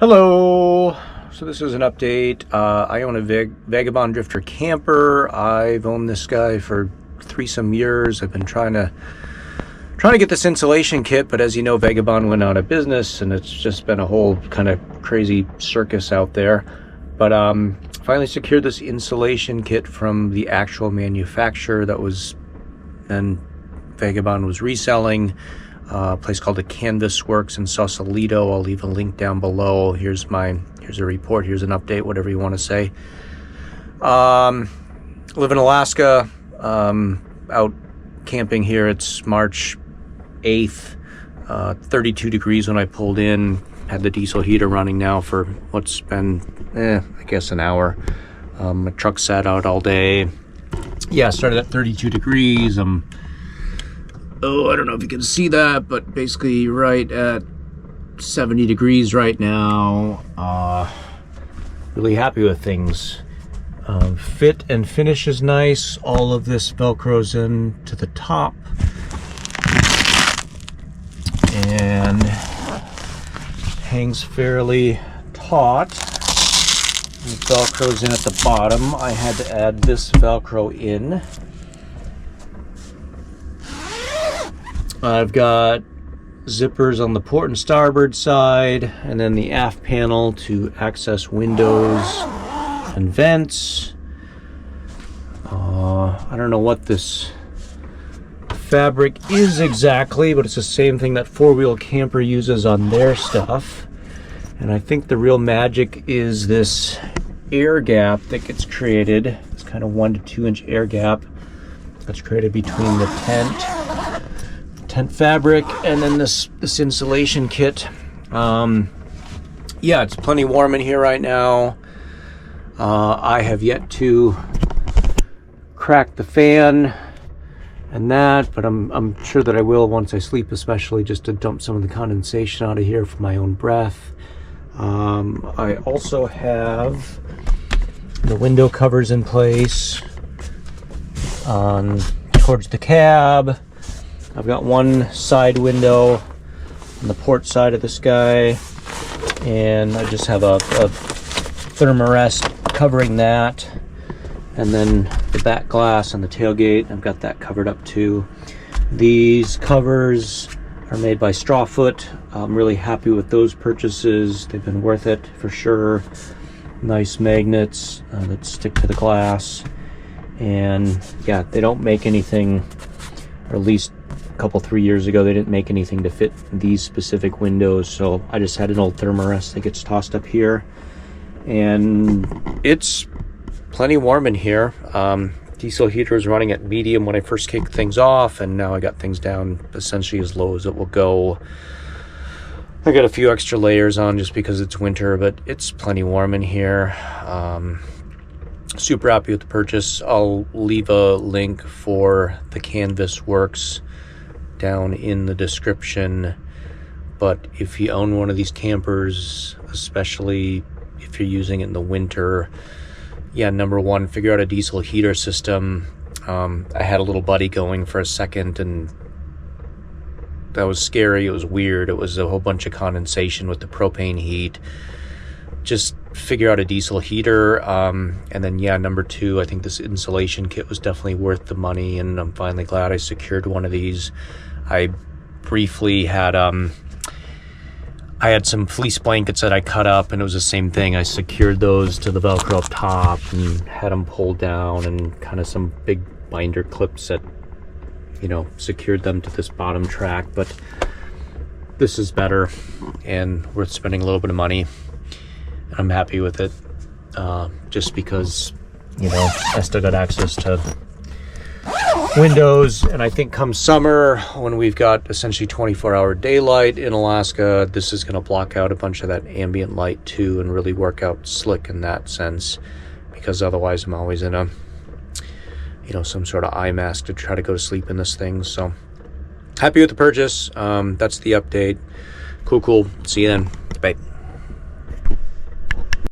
Hello. So this is an update. I own a Vagabond Drifter camper. I've owned this guy for some years. I've been trying to get this insulation kit, but as you know, Vagabond went out of business, and it's just been a whole kind of crazy circus out there. But finally secured this insulation kit from the actual manufacturer that was then Vagabond was reselling. A place called the Canvas Works in Sausalito. I'll leave a link down below. Here's a report, here's an update, whatever you want to say. Live in Alaska, out camping here. It's March 8th, 32 degrees when I pulled in. Had the diesel heater running now for what's been, I guess an hour. My truck sat out all day. Yeah, started at 32 degrees. I don't know if you can see that, but basically right at 70 degrees right now. Really happy with things. Fit and finish is nice. All of this Velcros in to the top. And hangs fairly taut. And Velcro's in at the bottom. I had to add this Velcro in. I've got zippers on the port and starboard side, and then the aft panel to access windows and vents. I don't know what this fabric is exactly, but it's the same thing that Four Wheel Camper uses on their stuff. And I think the real magic is this air gap that gets created. It's kind of 1 to 2 inch air gap that's created between the tent fabric and then this insulation kit. Yeah, it's plenty warm in here right now. I have yet to crack the fan and that, but I'm sure that I will once I sleep, especially just to dump some of the condensation out of here for my own breath. I also have the window covers in place towards the cab. I've got one side window on the port side of this guy, and I just have a thermarest covering that, and then the back glass on the tailgate, I've got that covered up too. These covers are made by Strawfoot. I'm really happy with those purchases. They've been worth it for sure. Nice magnets that stick to the glass, and yeah, they don't make anything, or at least couple 3 years ago they didn't make anything to fit these specific windows, so I just had an old thermarest that gets tossed up here, and it's plenty warm in here. Diesel heater is running at medium when I first kicked things off, and now I got things down essentially as low as it will go. I got a few extra layers on just because it's winter, but it's plenty warm in here. Super happy with the purchase. I'll leave a link for the Canvas Works down in the description. But if you own one of these campers, especially if you're using it in the winter, yeah, number one, figure out a diesel heater system. I had a little buddy going for a second, and that was scary. It was weird. It was a whole bunch of condensation with the propane heat. Just figure out a diesel heater. And then yeah, number two, I think this insulation kit was definitely worth the money, and I'm finally glad I secured one of these. I briefly had I had some fleece blankets that I cut up, and it was the same thing. I secured those to the Velcro up top and had them pulled down, and kind of some big binder clips that, you know, secured them to this bottom track. But this is better and worth spending a little bit of money. I'm happy with it, just because, you know, I still got access to windows, and I think come summer, when we've got essentially 24-hour daylight in Alaska, this is going to block out a bunch of that ambient light too, and really work out slick in that sense, because otherwise I'm always in a, you know, some sort of eye mask to try to go to sleep in this thing. So happy with the purchase. That's the update. Cool. See you then. Bye.